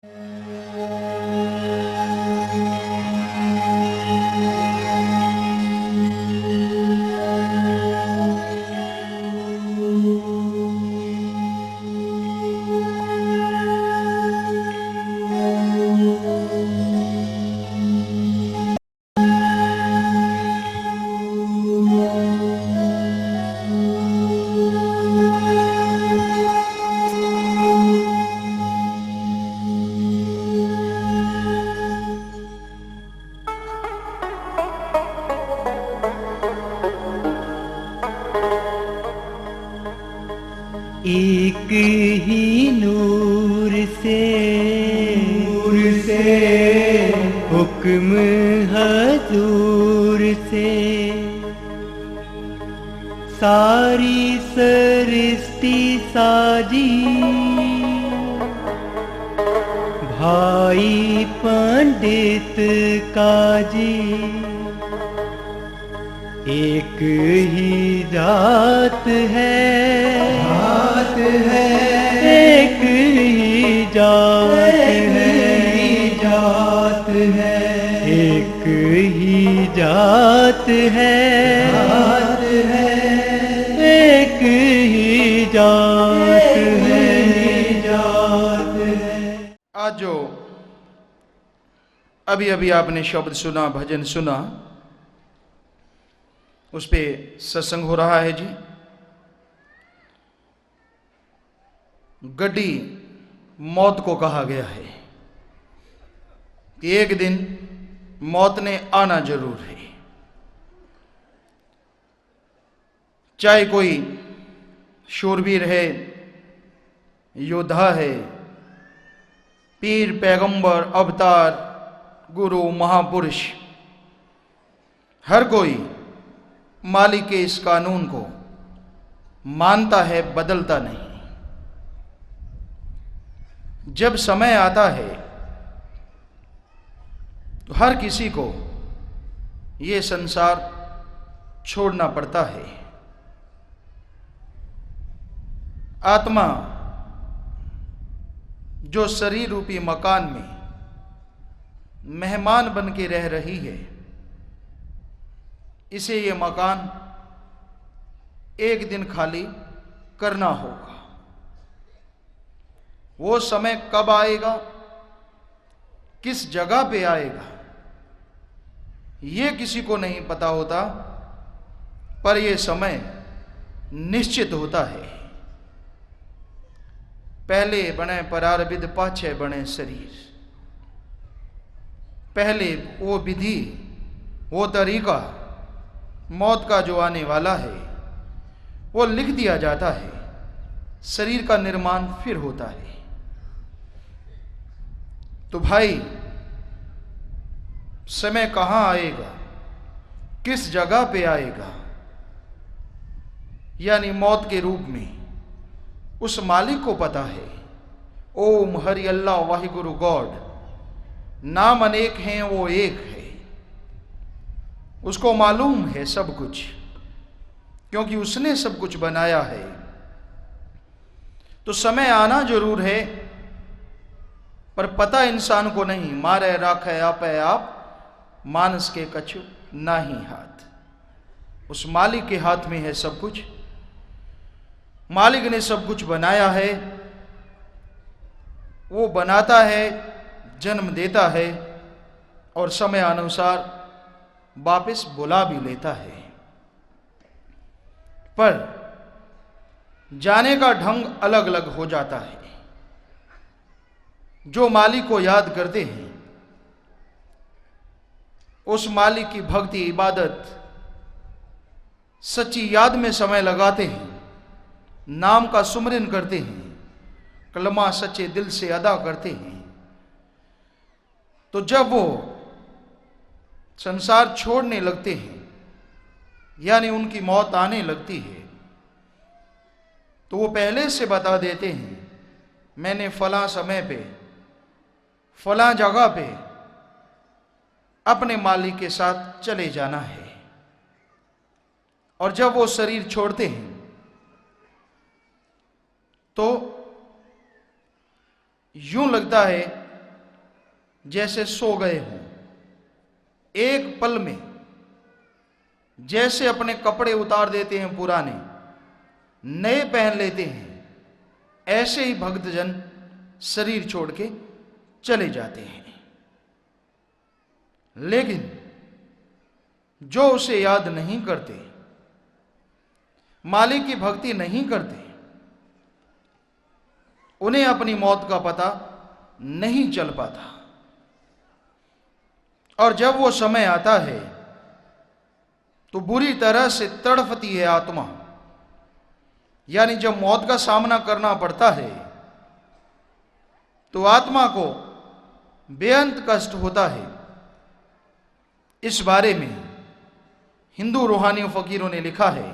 एक ही नूर से हुक्म हजूर से सारी सृष्टि साजी, भाई पंडित काजी। एक ही जात है, एक ही जात है, एक ही जात है, एक ही जात है। आज जो अभी अभी आपने शब्द सुना, भजन सुना, उस पे सत्संग हो रहा है जी। गड्डी मौत को कहा गया है कि एक दिन मौत ने आना जरूर है। चाहे कोई शूरवीर है, योद्धा है, पीर, पैगंबर, अवतार, गुरु, महापुरुष, हर कोई मालिक के इस कानून को मानता है, बदलता नहीं। जब समय आता है तो हर किसी को ये संसार छोड़ना पड़ता है। आत्मा जो शरीर रूपी मकान में मेहमान बन के रह रही है, इसे ये मकान एक दिन खाली करना होगा। वो समय कब आएगा, किस जगह पे आएगा, ये किसी को नहीं पता होता, पर यह समय निश्चित होता है। पहले बने परारविद, पाछे बने शरीर। पहले वो विधि, वो तरीका मौत का जो आने वाला है वो लिख दिया जाता है, शरीर का निर्माण फिर होता है। तो भाई, समय कहां आएगा, किस जगह पे आएगा, यानी मौत के रूप में उस मालिक को पता है। ओम हरि अल्लाह वाहिगुरु गॉड, नाम अनेक हैं, वो एक है। उसको मालूम है सब कुछ, क्योंकि उसने सब कुछ बनाया है। तो समय आना जरूर है, पर पता इंसान को नहीं। मारे राखे आपे आप, मानस के कछु नाही हाथ। उस मालिक के हाथ में है सब कुछ। मालिक ने सब कुछ बनाया है, वो बनाता है, जन्म देता है, और समय अनुसार वापस बुला भी लेता है। पर जाने का ढंग अलग अलग हो जाता है। जो मालिक को याद करते हैं, उस मालिक की भक्ति, इबादत, सच्ची याद में समय लगाते हैं, नाम का सुमरन करते हैं, कलमा सच्चे दिल से अदा करते हैं, तो जब वो संसार छोड़ने लगते हैं, यानी उनकी मौत आने लगती है, तो वो पहले से बता देते हैं, मैंने फलां समय पे, फलां जगह पे अपने मालिक के साथ चले जाना है। और जब वो शरीर छोड़ते हैं तो यूं लगता है जैसे सो गए हों, एक पल में जैसे अपने कपड़े उतार देते हैं पुराने, नए पहन लेते हैं, ऐसे ही भक्तजन शरीर छोड़ के चले जाते हैं। लेकिन जो उसे याद नहीं करते, मालिक की भक्ति नहीं करते, उन्हें अपनी मौत का पता नहीं चल पाता। और जब वो समय आता है तो बुरी तरह से तड़फती है आत्मा। यानी जब मौत का सामना करना पड़ता है तो आत्मा को बेअंत कष्ट होता है। इस बारे में हिंदू रूहानी फकीरों ने लिखा है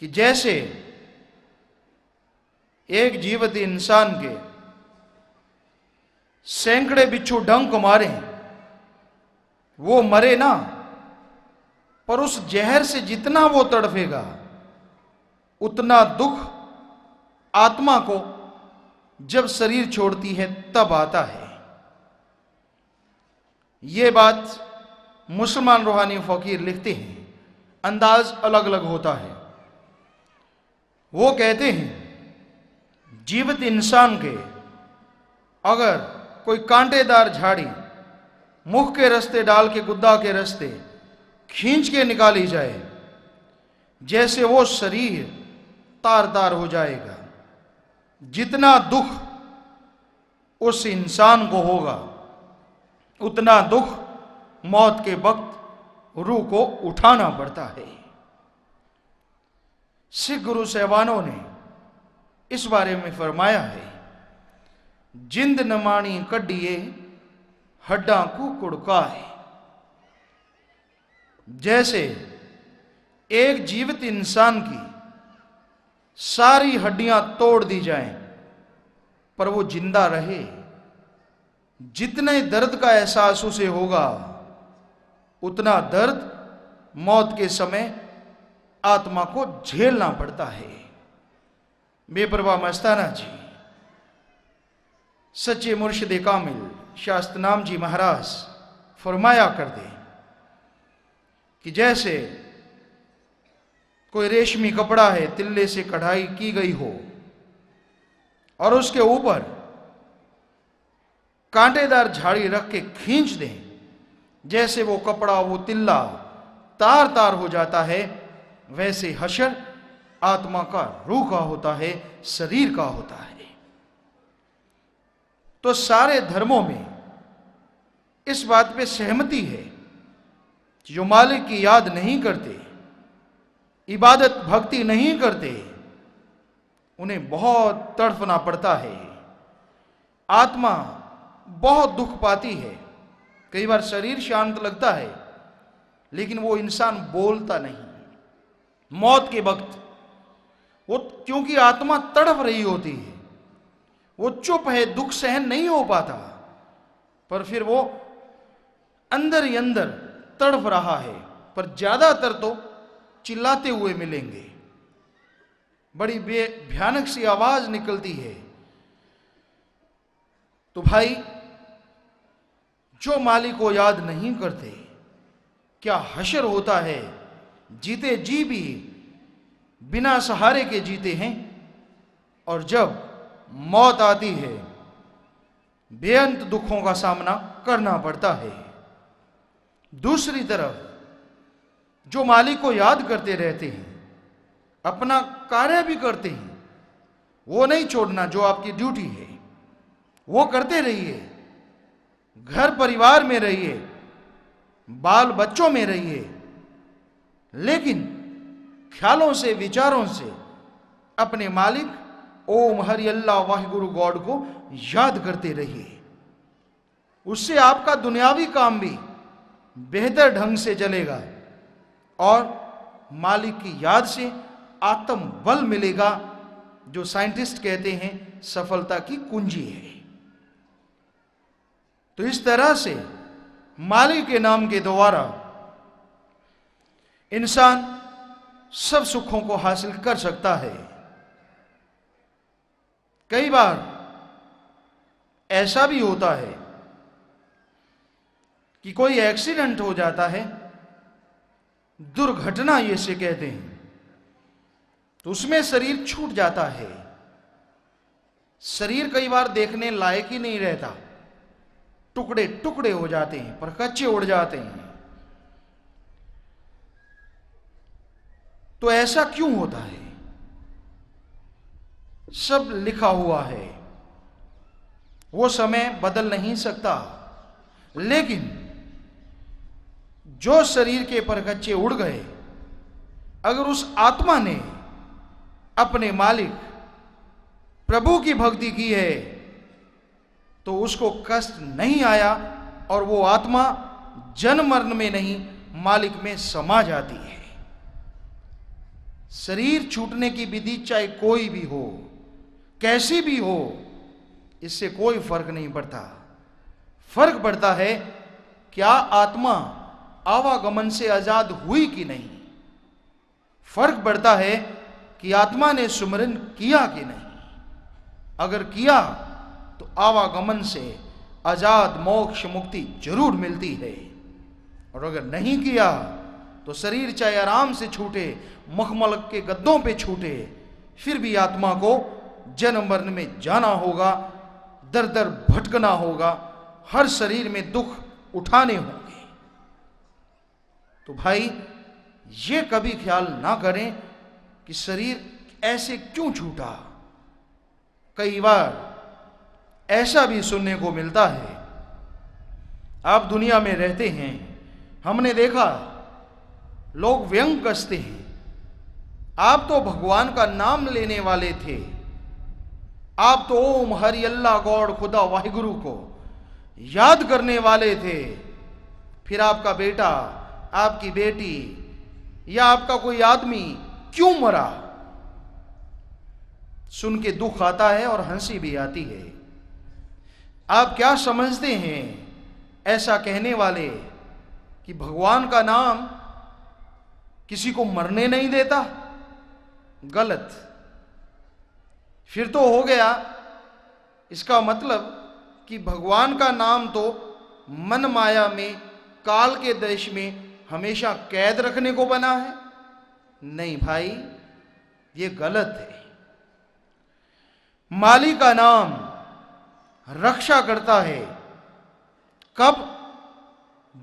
कि जैसे एक जीवित इंसान के सैकड़े बिच्छू डंक मारे, वो मरे ना, पर उस जहर से जितना वो तड़फेगा उतना दुख आत्मा को जब शरीर छोड़ती है तब आता है। ये बात मुसलमान रूहानी फकीर लिखते हैं, अंदाज अलग अलग होता है। वो कहते हैं जीवित इंसान के अगर कोई कांटेदार झाड़ी मुख के रास्ते डाल के गुद्दा के रास्ते खींच के निकाली जाए, जैसे वो शरीर तार तार हो जाएगा। जितना दुख उस इंसान को होगा उतना दुख मौत के वक्त रूह को उठाना पड़ता है। सिख गुरु साहबानों ने इस बारे में फरमाया है, जिंद नमाणी कड्डिए हड्डा को कुड़काए। जैसे एक जीवित इंसान की सारी हड्डियां तोड़ दी जाएं पर वो जिंदा रहे, जितने दर्द का एहसास उसे होगा उतना दर्द मौत के समय आत्मा को झेलना पड़ता है। बेपरवाह मस्ताना जी सच्चे मुर्शिद कामिल शास्त्रनाम जी महाराज फरमाया कर दे कि जैसे कोई रेशमी कपड़ा है, तिल्ले से कढ़ाई की गई हो और उसके ऊपर कांटेदार झाड़ी रख के खींच दें, जैसे वो कपड़ा वो तिल्ला तार तार हो जाता है, वैसे हशर आत्मा का रूह का होता है, शरीर का होता है। तो सारे धर्मों में इस बात पे सहमति है कि जो मालिक की याद नहीं करते, इबादत भक्ति नहीं करते, उन्हें बहुत तड़फना पड़ता है। आत्मा बहुत दुख पाती है। कई बार शरीर शांत लगता है लेकिन वो इंसान बोलता नहीं मौत के वक्त। वो क्योंकि आत्मा तड़फ रही होती है, वो चुप है, दुख सहन नहीं हो पाता, पर फिर वो अंदर ही अंदर तड़फ रहा है। पर ज्यादातर तो चिल्लाते हुए मिलेंगे, बड़ी भयानक सी आवाज निकलती है। तो भाई, जो मालिक को याद नहीं करते, क्या हशर होता है। जीते जी भी बिना सहारे के जीते हैं, और जब मौत आती है बेअंत दुखों का सामना करना पड़ता है। दूसरी तरफ जो मालिक को याद करते रहते हैं, अपना कार्य भी करते हैं, वो नहीं छोड़ना जो आपकी ड्यूटी है, वो करते रहिए। घर परिवार में रहिए, बाल बच्चों में रहिए, लेकिन ख्यालों से विचारों से अपने मालिक ओम हरि अल्लाह वाहिगुरु गॉड को याद करते रहिए। उससे आपका दुनियावी काम भी बेहतर ढंग से चलेगा और मालिक की याद से आत्म बल मिलेगा, जो साइंटिस्ट कहते हैं सफलता की कुंजी है। तो इस तरह से मालिक के नाम के द्वारा इंसान सब सुखों को हासिल कर सकता है। कई बार ऐसा भी होता है कि कोई एक्सीडेंट हो जाता है, दुर्घटना ये से कहते हैं, तो उसमें शरीर छूट जाता है। शरीर कई बार देखने लायक ही नहीं रहता, टुकड़े टुकड़े हो जाते हैं, परकच्चे उड़ जाते हैं। तो ऐसा क्यों होता है? सब लिखा हुआ है, वो समय बदल नहीं सकता, लेकिन जो शरीर के परकच्चे उड़ गए, अगर उस आत्मा ने अपने मालिक प्रभु की भक्ति की है तो उसको कष्ट नहीं आया और वो आत्मा जन्म मरण में नहीं, मालिक में समा जाती है। शरीर छूटने की विधि चाहे कोई भी हो, कैसी भी हो, इससे कोई फर्क नहीं पड़ता। फर्क पड़ता है क्या आत्मा आवागमन से आजाद हुई कि नहीं। फर्क पड़ता है कि आत्मा ने सुमरन किया कि नहीं। अगर किया तो आवागमन से आजाद मोक्ष मुक्ति जरूर मिलती है, और अगर नहीं किया तो शरीर चाहे आराम से छूटे, मखमल के गद्दों पे छूटे, फिर भी आत्मा को जन्म मरण में जाना होगा, दर दर भटकना होगा, हर शरीर में दुख उठाने होंगे। तो भाई ये कभी ख्याल ना करें कि शरीर ऐसे क्यों छूटा। कई बार ऐसा भी सुनने को मिलता है, आप दुनिया में रहते हैं, हमने देखा लोग व्यंग कसते हैं, आप तो भगवान का नाम लेने वाले थे, आप तो ओम हरि अल्लाह गॉड खुदा वाहिगुरु को याद करने वाले थे, फिर आपका बेटा, आपकी बेटी या आपका कोई आदमी क्यों मरा। सुन के दुख आता है और हंसी भी आती है। आप क्या समझते हैं ऐसा कहने वाले कि भगवान का नाम किसी को मरने नहीं देता? गलत। फिर तो हो गया इसका मतलब कि भगवान का नाम तो मन माया में, काल के देश में हमेशा कैद रखने को बना है। नहीं भाई, ये गलत है। माली का नाम रक्षा करता है। कब?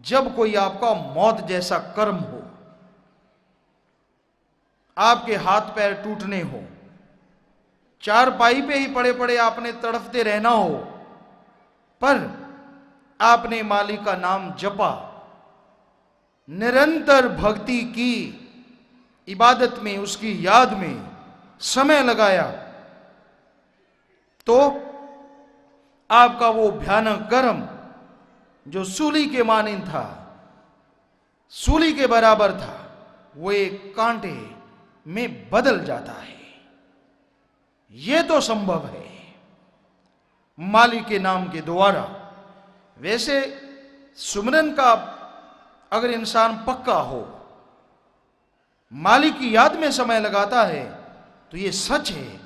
जब कोई आपका मौत जैसा कर्म हो, आपके हाथ पैर टूटने हो, चारपाई पे ही पड़े पड़े आपने तड़फते रहना हो, पर आपने मालिक का नाम जपा, निरंतर भक्ति की, इबादत में, उसकी याद में समय लगाया, तो आपका वो भयानक कर्म जो सूली के मानिंद था, सूली के बराबर था, वो एक कांटे में बदल जाता है। ये तो संभव है मालिक के नाम के द्वारा। वैसे सुमरन का अगर इंसान पक्का हो, मालिक की याद में समय लगाता है, तो ये सच है,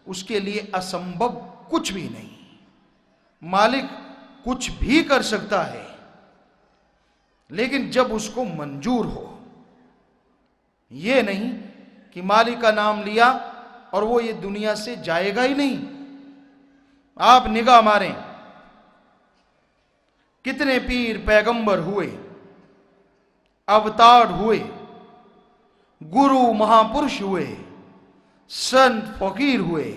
उसके लिए असंभव कुछ भी नहीं। मालिक कुछ भी कर सकता है, लेकिन जब उसको मंजूर हो। ये नहीं कि मालिक का नाम लिया और वो ये दुनिया से जाएगा ही नहीं। आप निगाह मारें, कितने पीर पैगंबर हुए, अवतार हुए, गुरु महापुरुष हुए, संत फकीर हुए,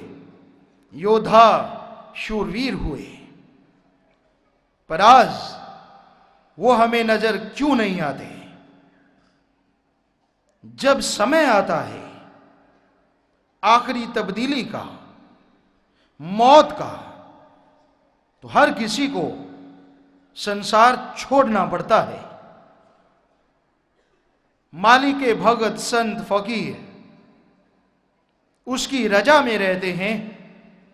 योद्धा शूरवीर हुए, पर आज वो हमें नजर क्यों नहीं आते? जब समय आता है आखिरी तब्दीली का, मौत का, तो हर किसी को संसार छोड़ना पड़ता है। मालिक के भगत संत फकीर उसकी रजा में रहते हैं,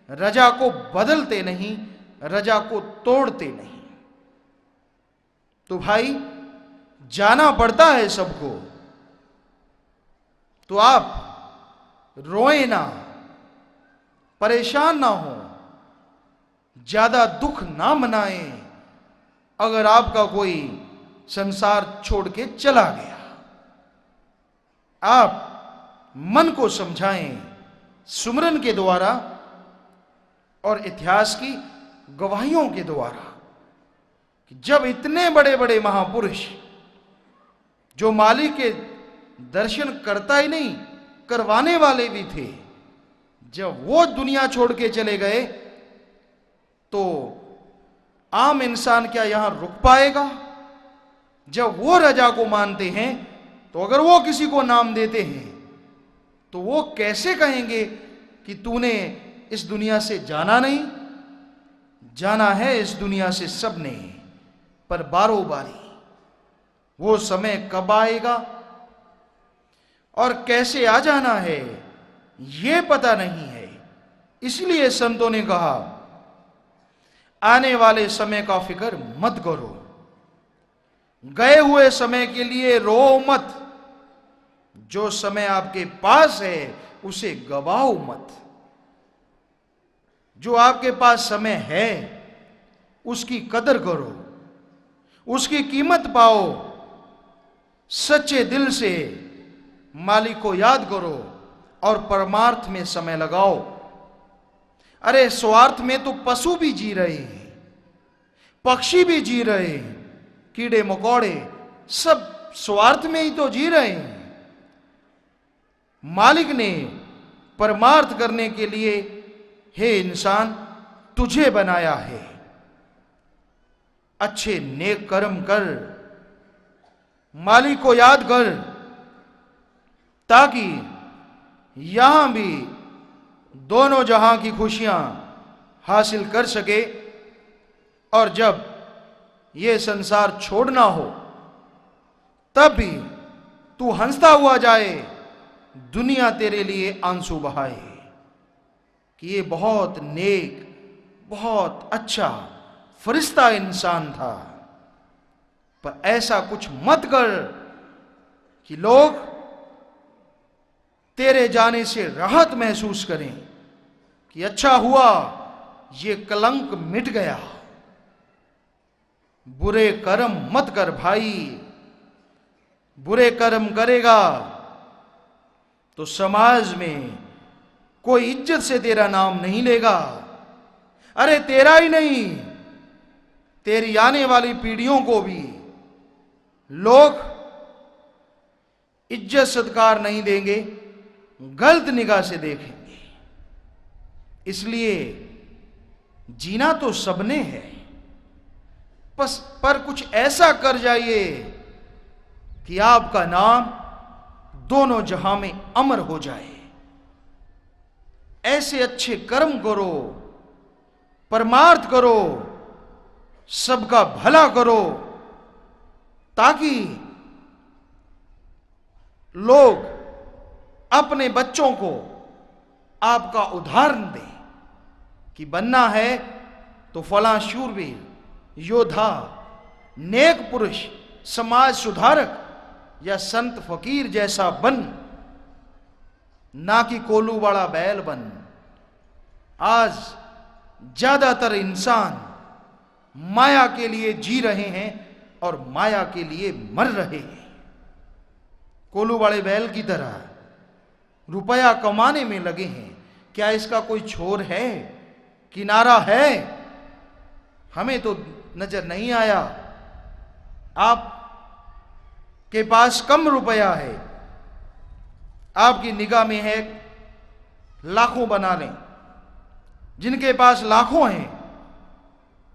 रजा को बदलते नहीं, रजा को तोड़ते नहीं। तो भाई जाना पड़ता है सबको, तो आप रोए ना, परेशान ना हो, ज्यादा दुख ना मनाएं अगर आपका कोई संसार छोड़ के चला गया। आप मन को समझाएं सुमरन के द्वारा और इतिहास की गवाहियों के द्वारा कि जब इतने बड़े बड़े महापुरुष जो मालिक के दर्शन करता ही नहीं करवाने वाले भी थे, जब वो दुनिया छोड़ के चले गए तो आम इंसान क्या यहां रुक पाएगा? जब वो रजा को मानते हैं तो अगर वो किसी को नाम देते हैं तो वो कैसे कहेंगे कि तूने इस दुनिया से जाना नहीं? जाना है इस दुनिया से सबने, पर बारो बारी। वो समय कब आएगा और कैसे आ जाना है ये पता नहीं है। इसलिए संतों ने कहा आने वाले समय का फिक्र मत करो, गए हुए समय के लिए रो मत, जो समय आपके पास है उसे गवाओ मत। जो आपके पास समय है उसकी कदर करो, उसकी कीमत पाओ, सच्चे दिल से मालिक को याद करो और परमार्थ में समय लगाओ। अरे स्वार्थ में तो पशु भी जी रहे हैं, पक्षी भी जी रहे हैं, कीड़े मकोड़े सब स्वार्थ में ही तो जी रहे हैं। मालिक ने परमार्थ करने के लिए हे इंसान तुझे बनाया है। अच्छे नेक कर्म कर, मालिक को याद कर, ताकि यहां भी दोनों जहां की खुशियां हासिल कर सके और जब ये संसार छोड़ना हो तब भी तू हंसता हुआ जाए, दुनिया तेरे लिए आंसू बहाए कि ये बहुत नेक, बहुत अच्छा फरिश्ता इंसान था। पर ऐसा कुछ मत कर कि लोग तेरे जाने से राहत महसूस करें कि अच्छा हुआ ये कलंक मिट गया। बुरे कर्म मत कर भाई, बुरे कर्म करेगा तो समाज में कोई इज्जत से तेरा नाम नहीं लेगा। अरे तेरा ही नहीं, तेरी आने वाली पीढ़ियों को भी लोग इज्जत सत्कार नहीं देंगे, गलत निगाह से देखेंगे। इसलिए जीना तो सबने है, पर कुछ ऐसा कर जाइए कि आपका नाम दोनों जहां में अमर हो जाए। ऐसे अच्छे कर्म करो, परमार्थ करो, सबका भला करो, ताकि लोग अपने बच्चों को आपका उदाहरण दें कि बनना है तो फलां शूरवीर, योद्धा, नेक पुरुष, समाज सुधारक या संत फकीर जैसा बन, ना कि कोलू वाला बैल बन। आज ज्यादातर इंसान माया के लिए जी रहे हैं और माया के लिए मर रहे हैं। कोलू वाले बैल की तरह रुपया कमाने में लगे हैं। क्या इसका कोई छोर है, किनारा है? हमें तो नजर नहीं आया। आप के पास कम रुपया है, आपकी निगाह में है लाखों बना लें। जिनके पास लाखों हैं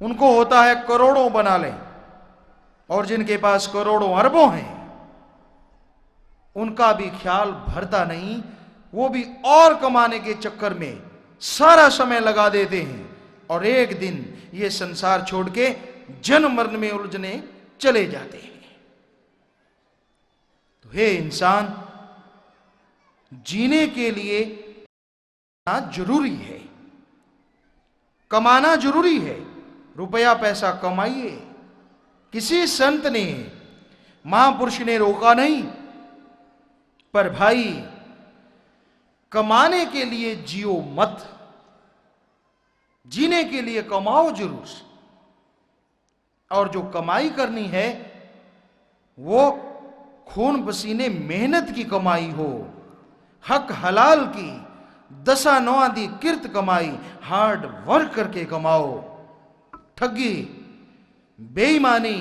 उनको होता है करोड़ों बना लें, और जिनके पास करोड़ों अरबों हैं उनका भी ख्याल भरता नहीं। वो भी और कमाने के चक्कर में सारा समय लगा देते हैं और एक दिन ये संसार छोड़ के जन्म मरण में उलझने चले जाते हैं। तो हे इंसान, जीने के लिए जरूरी है, कमाना जरूरी है, रुपया पैसा कमाइए। किसी संत ने, महापुरुष ने रोका नहीं, पर भाई कमाने के लिए जियो मत। जीने के लिए कमाओ जरूर, और जो कमाई करनी है वो खून पसीने मेहनत की कमाई हो, हक हलाल की दसा नौआदी किर्त कमाई, हार्ड वर्क करके कमाओ। ठगी, बेईमानी,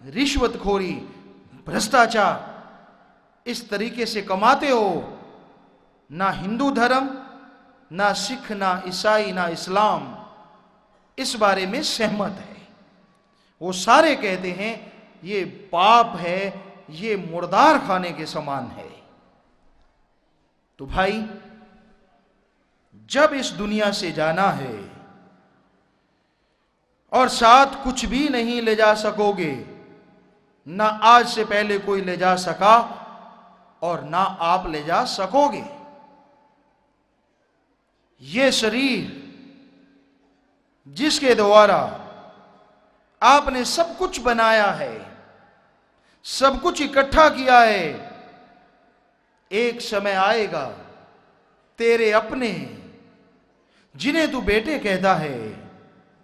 रिश्वतखोरी, भ्रष्टाचार इस तरीके से कमाते हो, ना हिंदू धर्म, ना सिख, ना ईसाई, ना इस्लाम इस बारे में सहमत है। वो सारे कहते हैं ये पाप है, ये मुर्दार खाने के समान है। तो भाई, जब इस दुनिया से जाना है और साथ कुछ भी नहीं ले जा सकोगे, ना आज से पहले कोई ले जा सका और ना आप ले जा सकोगे। ये शरीर जिसके द्वारा आपने सब कुछ बनाया है, सब कुछ इकट्ठा किया है, एक समय आएगा तेरे अपने जिन्हें तू बेटे कहता है,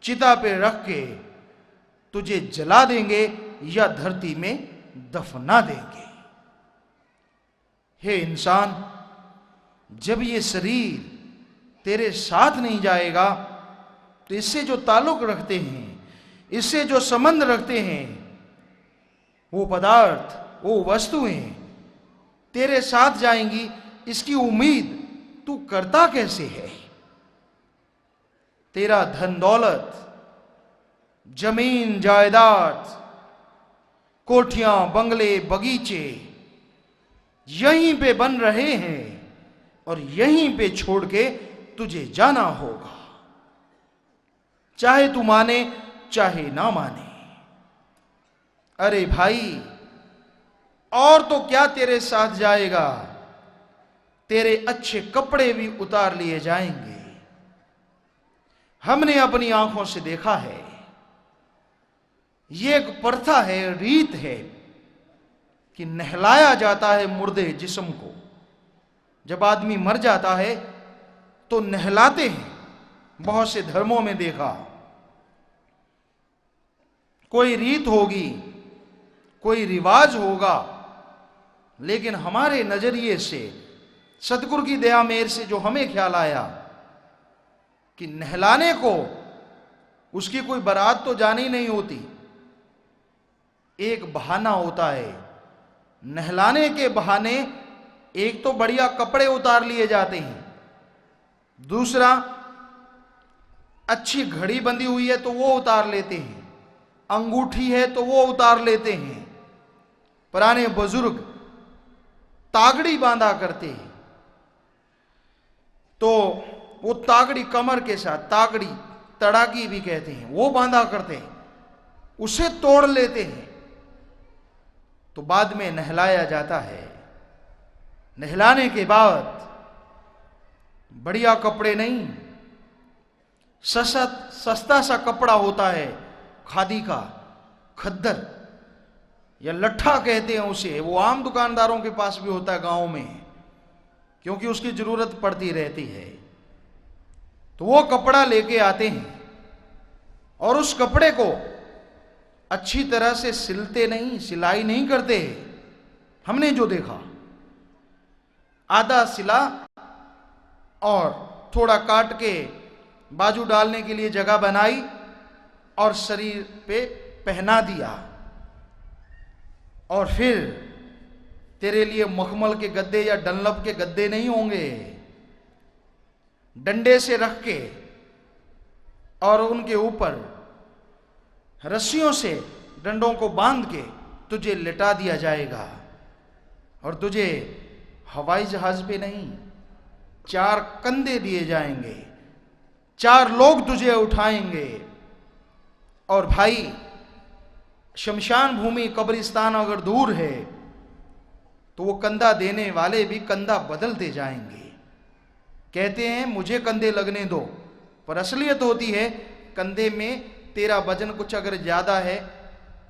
चिता पे रख के तुझे जला देंगे या धरती में दफना देंगे। हे इंसान, जब ये शरीर तेरे साथ नहीं जाएगा तो इससे जो ताल्लुक रखते हैं, इससे जो संबंध रखते हैं, वो पदार्थ, वो वस्तुएं तेरे साथ जाएंगी, इसकी उम्मीद तू करता कैसे है? तेरा धन दौलत, जमीन जायदाद, कोठियां, बंगले, बगीचे यहीं पे बन रहे हैं और यहीं पे छोड़ के तुझे जाना होगा, चाहे तू माने चाहे ना माने। अरे भाई, और तो क्या तेरे साथ जाएगा, तेरे अच्छे कपड़े भी उतार लिए जाएंगे। हमने अपनी आंखों से देखा है, ये एक प्रथा है, रीत है कि नहलाया जाता है मुर्दे जिस्म को। जब आदमी मर जाता है तो नहलाते हैं, बहुत से धर्मों में देखा। कोई रीत होगी, कोई रिवाज होगा, लेकिन हमारे नजरिए से, सतगुरु की दया मेर से जो हमें ख्याल आया कि नहलाने को उसकी कोई बारात तो जानी नहीं होती, एक बहाना होता है। नहलाने के बहाने एक तो बढ़िया कपड़े उतार लिए जाते हैं, दूसरा अच्छी घड़ी बंधी हुई है तो वो उतार लेते हैं, अंगूठी है तो वो उतार लेते हैं। पुराने बुजुर्ग तागड़ी बांधा करते हैं, तो वो तागड़ी कमर के साथ, तागड़ी तड़ाकी भी कहते हैं, वो बांधा करते हैं, उसे तोड़ लेते हैं तो बाद में नहलाया जाता है। नहलाने के बाद बढ़िया कपड़े नहीं, सस्ता सा कपड़ा होता है, खादी का, खद्दर या लट्ठा कहते हैं उसे, वो आम दुकानदारों के पास भी होता है गांव में, क्योंकि उसकी जरूरत पड़ती रहती है। तो वो कपड़ा लेके आते हैं और उस कपड़े को अच्छी तरह से सिलते नहीं, सिलाई नहीं करते। हमने जो देखा, आधा सिला और थोड़ा काट के बाजू डालने के लिए जगह बनाई और शरीर पे पहना दिया, और फिर तेरे लिए मखमल के गद्दे या डनलप के गद्दे नहीं होंगे, डंडे से रख के और उनके ऊपर रस्सियों से डंडों को बांध के तुझे लिटा दिया जाएगा, और तुझे हवाई जहाज पे नहीं, 4 कंधे दिए जाएंगे, 4 लोग तुझे उठाएंगे। और भाई, शमशान भूमि, कब्रिस्तान अगर दूर है तो वो कंधा देने वाले भी कंधा बदलते जाएंगे। कहते हैं मुझे कंधे लगने दो, पर असलियत होती है कंधे में तेरा वजन कुछ अगर ज्यादा है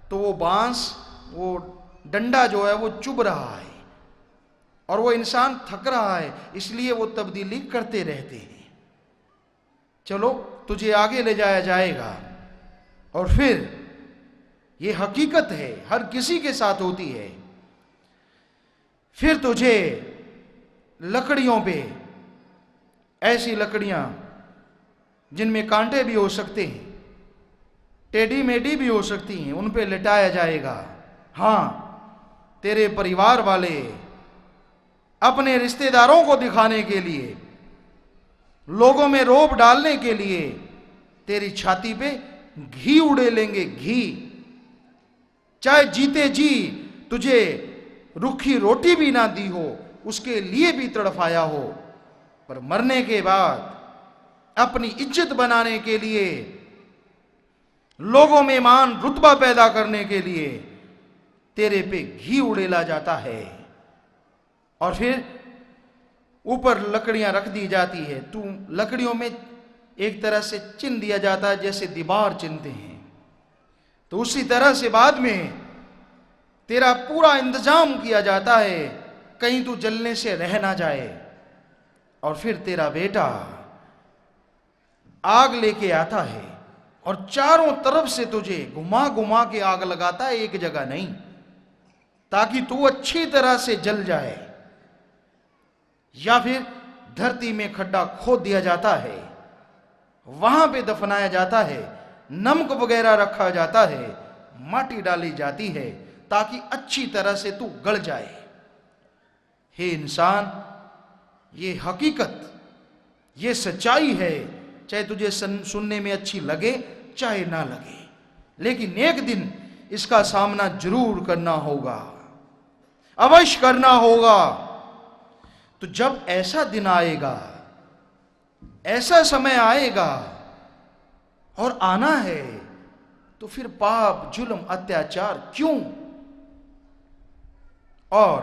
तो वो बांस, वो डंडा जो है वो चुभ रहा है और वो इंसान थक रहा है, इसलिए वो तब्दीली करते रहते हैं। चलो तुझे आगे ले जाया जाएगा। और फिर ये हकीकत है, हर किसी के साथ होती है। फिर तुझे लकड़ियों पे, ऐसी लकड़ियां जिनमें कांटे भी हो सकते हैं, टेढ़ी मेढ़ी भी हो सकती हैं, उन पे लिटाया जाएगा। हाँ, तेरे परिवार वाले अपने रिश्तेदारों को दिखाने के लिए, लोगों में रौब डालने के लिए तेरी छाती पे घी उड़ेलेंगे, घी। चाहे जीते जी तुझे रूखी रोटी भी ना दी हो, उसके लिए भी तड़फाया हो, पर मरने के बाद अपनी इज्जत बनाने के लिए, लोगों में मान रुतबा पैदा करने के लिए तेरे पे घी उड़ेला जाता है। और फिर ऊपर लकड़ियां रख दी जाती है। तू लकड़ियों में एक तरह से चिन्ह दिया जाता है, जैसे दीवार चिन्हते हैं। तो उसी तरह से बाद में तेरा पूरा इंतजाम किया जाता है, कहीं तू जलने से रह ना जाए। और फिर तेरा बेटा आग लेके आता है और चारों तरफ से तुझे घुमा घुमा के आग लगाता है, एक जगह नहीं, ताकि तू अच्छी तरह से जल जाए। या फिर धरती में खड्डा खोद दिया जाता है, वहां पे दफनाया जाता है, नमक वगैरह रखा जाता है, माटी डाली जाती है, ताकि अच्छी तरह से तू गल जाए। हे इंसान, ये हकीकत, ये सच्चाई है, चाहे तुझे सुनने में अच्छी लगे चाहे ना लगे, लेकिन एक दिन इसका सामना जरूर करना होगा, अवश्य करना होगा। तो जब ऐसा दिन आएगा, ऐसा समय आएगा और आना है, तो फिर पाप, जुल्म, अत्याचार क्यों? और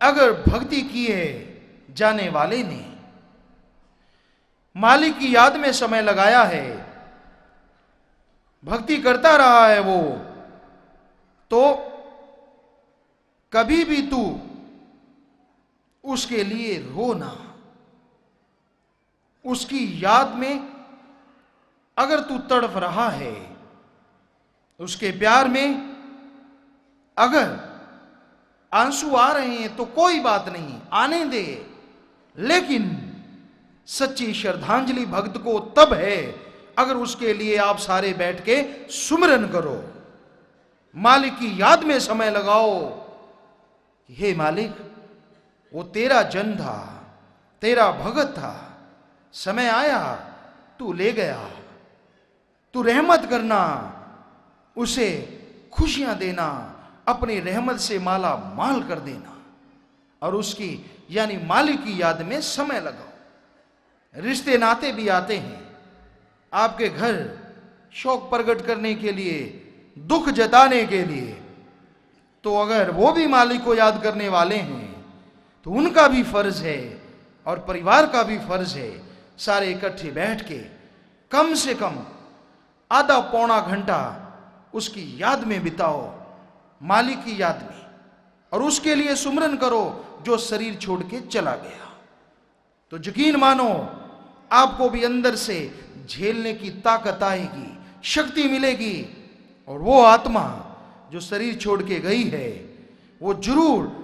अगर भक्ति किए जाने वाले ने मालिक की याद में समय लगाया है, भक्ति करता रहा है वो, तो कभी भी तू उसके लिए रोना। उसकी याद में अगर तू तड़फ रहा है, उसके प्यार में अगर आंसू आ रहे हैं, तो कोई बात नहीं, आने दे। लेकिन सच्ची श्रद्धांजलि भक्त को तब है अगर उसके लिए आप सारे बैठ के सुमिरन करो, मालिक की याद में समय लगाओ कि हे मालिक, वो तेरा जन था, तेरा भगत था, समय आया तू ले गया, तू रहमत करना, उसे खुशियां देना, अपनी रहमत से माला माल कर देना, और उसकी यानी मालिक की याद में समय लगाओ। रिश्ते नाते भी आते हैं आपके घर, शौक प्रकट करने के लिए, दुख जताने के लिए, तो अगर वो भी मालिक को याद करने वाले हैं, तो उनका भी फर्ज है और परिवार का भी फर्ज है, सारे इकट्ठे बैठ के कम से कम आधा पौना घंटा उसकी याद में बिताओ, मालिक की याद में, और उसके लिए सुमरन करो जो शरीर छोड़ के चला गया। तो यकीन मानो आपको भी अंदर से झेलने की ताकत आएगी, शक्ति मिलेगी, और वो आत्मा जो शरीर छोड़ के गई है वो जरूर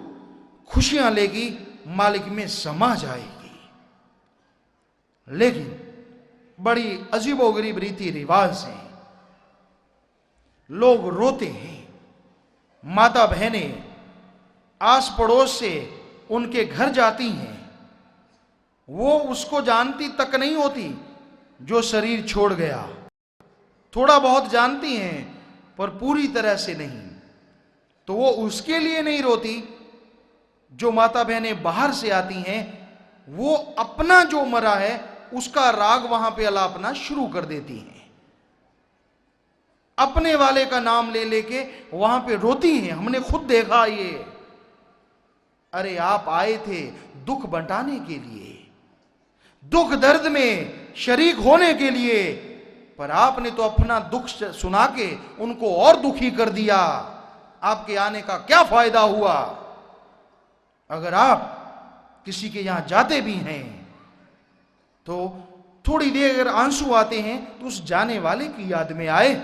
खुशियां लेगी, मालिक में समा जाएगी। लेकिन बड़ी अजीबोगरीब रीति रिवाज है, लोग रोते हैं, माता बहनें आस पड़ोस से उनके घर जाती हैं, वो उसको जानती तक नहीं होती जो शरीर छोड़ गया, थोड़ा बहुत जानती हैं पर पूरी तरह से नहीं। तो वो उसके लिए नहीं रोती, जो माता बहनें बाहर से आती हैं वो अपना जो मरा है उसका राग वहां पे अलापना शुरू कर देती हैं, अपने वाले का नाम ले लेके वहां पे रोती हैं। हमने खुद देखा ये। अरे आप आए थे दुख बंटाने के लिए, दुख दर्द में शरीक होने के लिए, पर आपने तो अपना दुख सुना के उनको और दुखी कर दिया। आपके आने का क्या फायदा हुआ? अगर आप किसी के यहां जाते भी हैं तो थोड़ी देर अगर आंसू आते हैं तो उस जाने वाले की याद में आए,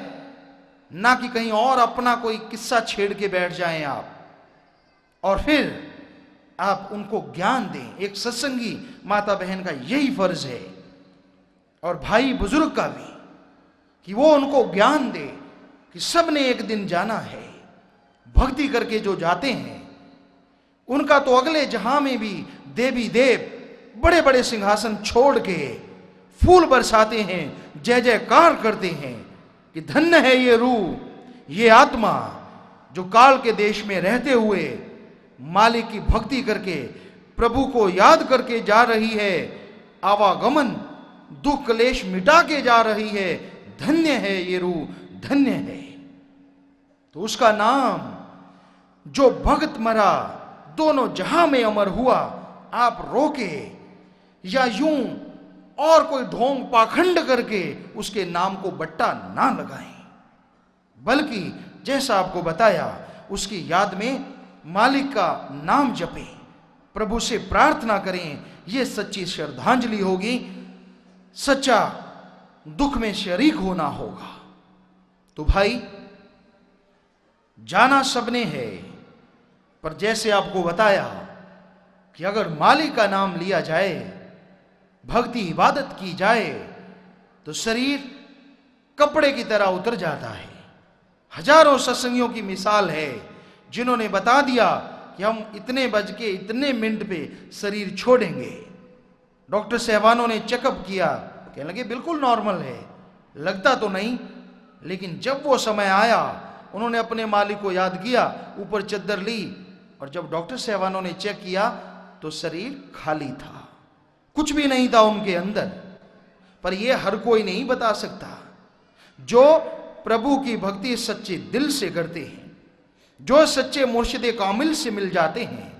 ना कि कहीं और अपना कोई किस्सा छेड़ के बैठ जाएं आप, और फिर आप उनको ज्ञान दें। एक सत्संगी माता बहन का यही फर्ज है, और भाई बुजुर्ग का भी, कि वो उनको ज्ञान दे कि सब ने एक दिन जाना है। भक्ति करके जो जाते हैं उनका तो अगले जहां में भी देवी देव बड़े बड़े सिंहासन छोड़ के फूल बरसाते हैं, जय जयकार करते हैं कि धन्य है ये रूह, ये आत्मा जो काल के देश में रहते हुए मालिक की भक्ति करके प्रभु को याद करके जा रही है, आवागमन दुख क्लेश मिटा के जा रही है। धन्य है ये रूह, धन्य है। तो उसका नाम जो भक्त मरा दोनों जहां में अमर हुआ, आप रोके या यूं और कोई ढोंग पाखंड करके उसके नाम को बट्टा ना लगाएं, बल्कि जैसा आपको बताया उसकी याद में मालिक का नाम जपें, प्रभु से प्रार्थना करें। यह सच्ची श्रद्धांजलि होगी, सच्चा दुख में शरीक होना होगा। तो भाई जाना सबने है, पर जैसे आपको बताया कि अगर मालिक का नाम लिया जाए, भक्ति इबादत की जाए, तो शरीर कपड़े की तरह उतर जाता है। हजारों सत्संगियों की मिसाल है जिन्होंने बता दिया कि हम इतने बज के इतने मिनट पे शरीर छोड़ेंगे। डॉक्टर साहबानों ने चेकअप किया, कहने लगे बिल्कुल नॉर्मल है, लगता तो नहीं। लेकिन जब वो समय आया, उन्होंने अपने मालिक को याद किया, ऊपर चद्दर ली, और जब डॉक्टर साहबानों ने चेक किया तो शरीर खाली था, कुछ भी नहीं था उनके अंदर। पर यह हर कोई नहीं बता सकता। जो प्रभु की भक्ति सच्चे दिल से करते हैं, जो सच्चे मुर्शिद कामिल से मिल जाते हैं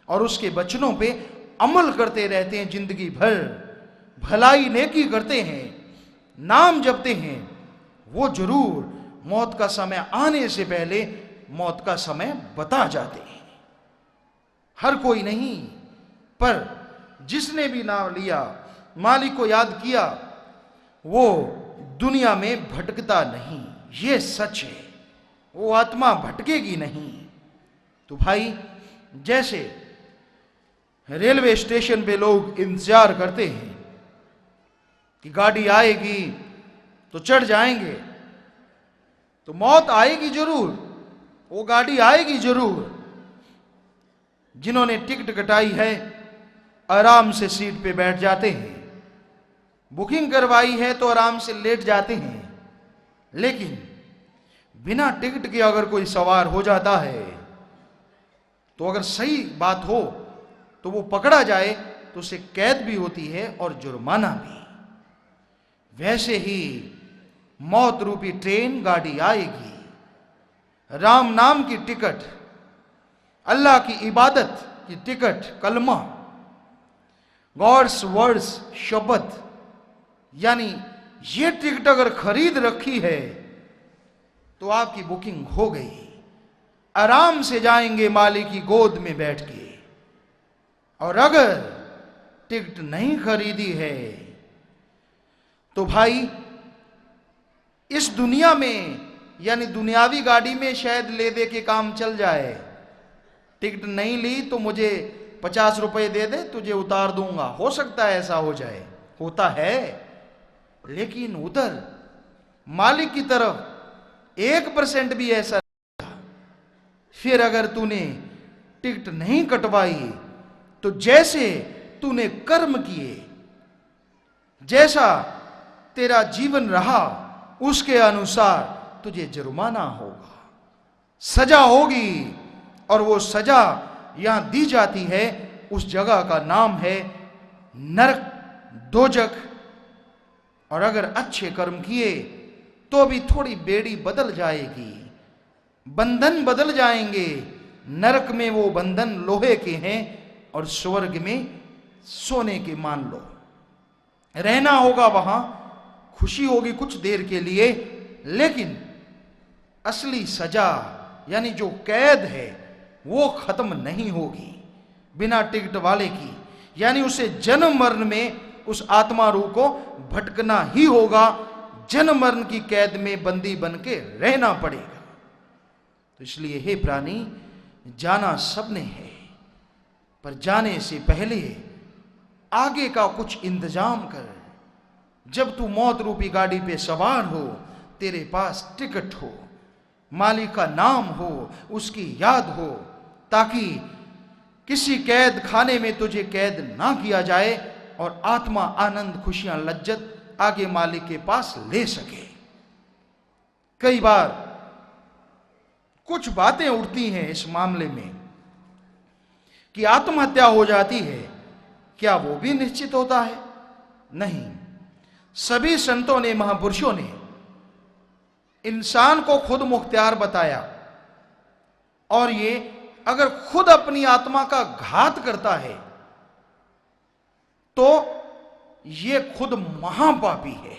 और उसके वचनों पे अमल करते रहते हैं, जिंदगी भर भलाई नेकी करते हैं, नाम जपते हैं, वो जरूर मौत का समय आने से पहले मौत का समय बता जाते हैं। हर कोई नहीं, पर जिसने भी नाम लिया, मालिक को याद किया, वो दुनिया में भटकता नहीं। ये सच है, वो आत्मा भटकेगी नहीं। तो भाई जैसे रेलवे स्टेशन पे लोग इंतजार करते हैं कि गाड़ी आएगी तो चढ़ जाएंगे, तो मौत आएगी जरूर, वो गाड़ी आएगी जरूर। जिन्होंने टिकट कटाई है आराम से सीट पे बैठ जाते हैं, बुकिंग करवाई है तो आराम से लेट जाते हैं। लेकिन बिना टिकट के अगर कोई सवार हो जाता है, तो अगर सही बात हो तो वो पकड़ा जाए तो उसे कैद भी होती है और जुर्माना भी। वैसे ही मौत रूपी ट्रेन गाड़ी आएगी, राम नाम की टिकट, अल्लाह की इबादत की टिकट, कलमा, गॉड्स वर्ड्स शब्द, यानी ये टिकट अगर खरीद रखी है तो आपकी बुकिंग हो गई। आराम से जाएंगे मालिक की गोद में बैठ के। और अगर टिकट नहीं खरीदी है तो भाई इस दुनिया में, यानी दुनियावी गाड़ी में शायद ले दे के काम चल जाए। टिकट नहीं ली तो मुझे 50 रुपए दे दे, तुझे उतार दूंगा, हो सकता है ऐसा हो जाए, होता है। लेकिन उधर मालिक की तरफ 1% भी ऐसा नहीं। फिर अगर तूने टिकट नहीं कटवाई तो जैसे तूने कर्म किए, जैसा तेरा जीवन रहा, उसके अनुसार तुझे जुर्माना होगा, सजा होगी। और वो सजा यहां दी जाती है, उस जगह का नाम है नरक, दोजख। और अगर अच्छे कर्म किए तो भी थोड़ी बेड़ी बदल जाएगी, बंधन बदल जाएंगे। नरक में वो बंधन लोहे के हैं और स्वर्ग में सोने के मान लो। रहना होगा वहां, खुशी होगी कुछ देर के लिए, लेकिन असली सजा यानी जो कैद है वो खत्म नहीं होगी बिना टिकट वाले की। यानी उसे जन्म मरण में उस आत्मा रूह को भटकना ही होगा, जन्म मरण की कैद में बंदी बन के रहना पड़ेगा। तो इसलिए हे प्राणी, जाना सबने है, पर जाने से पहले आगे का कुछ इंतजाम कर। जब तू मौत रूपी गाड़ी पे सवार हो, तेरे पास टिकट हो, मालिक का नाम हो, उसकी याद हो, ताकि किसी कैद खाने में तुझे कैद ना किया जाए और आत्मा आनंद, खुशियां, लज्जत आगे मालिक के पास ले सके। कई बार कुछ बातें उठती हैं इस मामले में कि आत्महत्या हो जाती है, क्या वो भी निश्चित होता है? नहीं। सभी संतों ने, महापुरुषों ने इंसान को खुद मुख्तियार बताया, और ये अगर खुद अपनी आत्मा का घात करता है तो ये खुद महापापी है,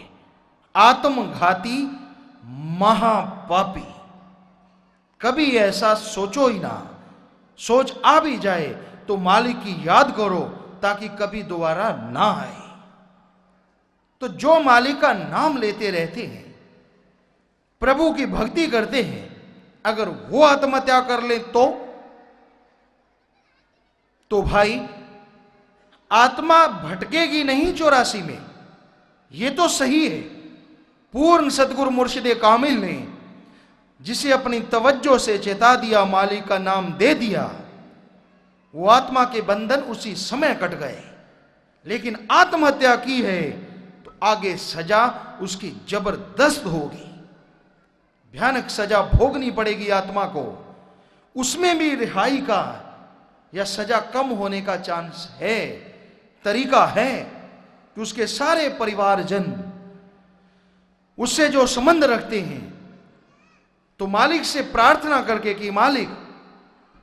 आत्मघाती महापापी। कभी ऐसा सोचो ही ना, सोच आ भी जाए तो मालिक की याद करो ताकि कभी दोबारा ना आए। तो जो मालिक का नाम लेते रहते हैं, प्रभु की भक्ति करते हैं, अगर वो आत्महत्या कर ले तो भाई आत्मा भटकेगी नहीं 84 में, ये तो सही है। पूर्ण सदगुरु मुर्शिदे कामिल ने जिसे अपनी तवज्जो से चेता दिया, मालिक का नाम दे दिया, वो आत्मा के बंधन उसी समय कट गए। लेकिन आत्महत्या की है तो आगे सजा उसकी जबरदस्त होगी, भयानक सजा भोगनी पड़ेगी आत्मा को। उसमें भी रिहाई का या सजा कम होने का चांस है, तरीका है कि उसके सारे परिवारजन उससे जो संबंध रखते हैं तो मालिक से प्रार्थना करके कि मालिक,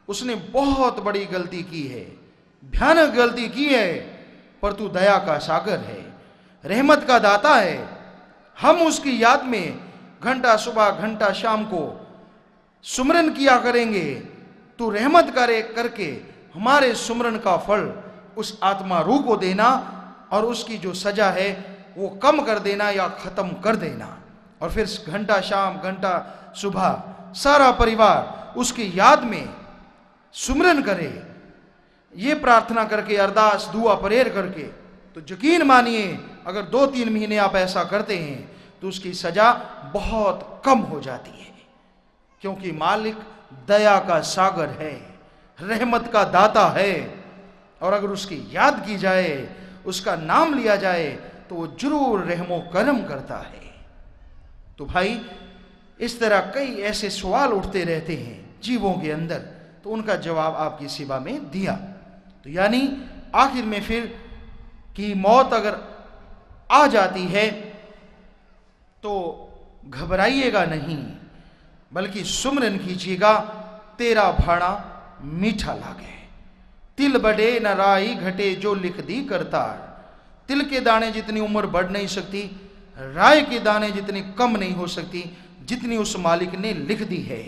उसने बहुत बड़ी गलती की है, भयानक गलती की है, पर तू दया का सागर है, रहमत का दाता है। हम उसकी याद में घंटा सुबह घंटा शाम को सुमरन किया करेंगे। तू रहमत करके हमारे सुमरन का फल उस आत्मा रूह को देना और उसकी जो सजा है वो कम कर देना या खत्म कर देना। और फिर घंटा शाम घंटा सुबह सारा परिवार उसकी याद में सुमरन करे, ये प्रार्थना करके, अरदास दुआ परेर करके, तो यकीन मानिए अगर 2-3 महीने आप ऐसा करते हैं तो उसकी सजा बहुत कम हो जाती है, क्योंकि मालिक दया का सागर है, रहमत का दाता है। और अगर उसकी याद की जाए, उसका नाम लिया जाए तो वो जरूर रहमो करम करता है। तो भाई इस तरह कई ऐसे सवाल उठते रहते हैं जीवों के अंदर, तो उनका जवाब आपकी सेवा में दिया। तो यानी आखिर में फिर कि मौत अगर आ जाती है तो घबराइएगा नहीं, बल्कि सुमरन कीजिएगा, तेरा भाड़ा मीठा लागे। तिल बढ़े न राई घटे जो लिख दी करतार। तिल के दाने जितनी उम्र बढ़ नहीं सकती, राय के दाने जितनी कम नहीं हो सकती जितनी उस मालिक ने लिख दी है।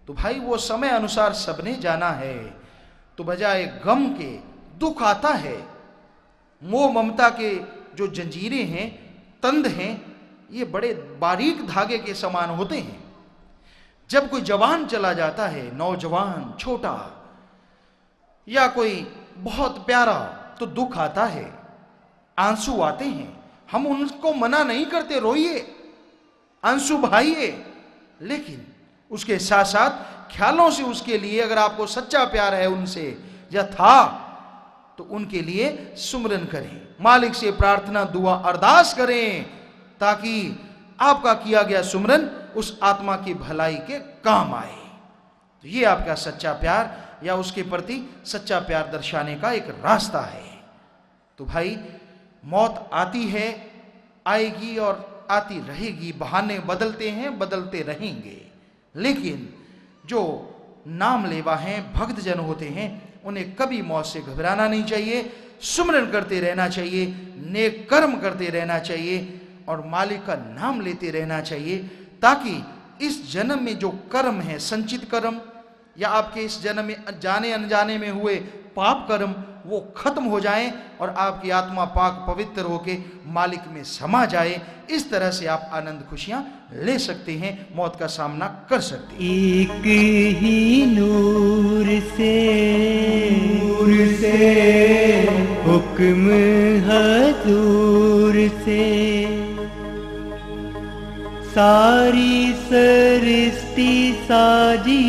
तो भाई वो समय अनुसार सबने जाना है। तो बजाय गम के दुख आता है। मोह ममता के जो जंजीरें हैं, तंद हैं, ये बड़े बारीक धागे के समान होते हैं। जब कोई जवान चला जाता है, नौजवान, छोटा या कोई बहुत प्यारा, तो दुख आता है, आंसू आते हैं। हम उनको मना नहीं करते, रोइए, आंसू बहाइए, लेकिन उसके साथ साथ ख्यालों से उसके लिए, अगर आपको सच्चा प्यार है उनसे या था, तो उनके लिए सुमरन करें, मालिक से प्रार्थना दुआ अरदास करें, ताकि आपका किया गया सुमरन उस आत्मा की भलाई के काम आए। तो ये आपका सच्चा प्यार या उसके प्रति सच्चा प्यार दर्शाने का एक रास्ता है। तो भाई मौत आती है, आएगी और आती रहेगी, बहाने बदलते हैं, बदलते रहेंगे, लेकिन जो नाम लेवा हैं, भक्त जन होते हैं, उन्हें कभी मौत से घबराना नहीं चाहिए, सुमरन करते रहना चाहिए, नेक कर्म करते रहना चाहिए और मालिक का नाम लेते रहना चाहिए, ताकि इस जन्म में जो कर्म है, संचित कर्म या आपके इस जन्म में जाने अनजाने में हुए पाप कर्म, वो खत्म हो जाएं और आपकी आत्मा पाक पवित्र होके मालिक में समा जाए। इस तरह से आप आनंद खुशियां ले सकते हैं, मौत का सामना कर सकते हैं। एक ही नूर से हुक्म हजूर से सारी सृष्टि साजी,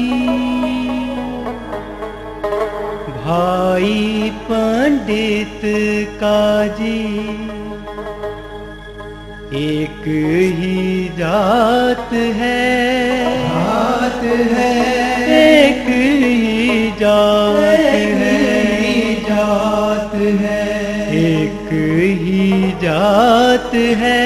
भाई पंडित काजी। एक ही जात है, एक ही जात है, एक ही जात है,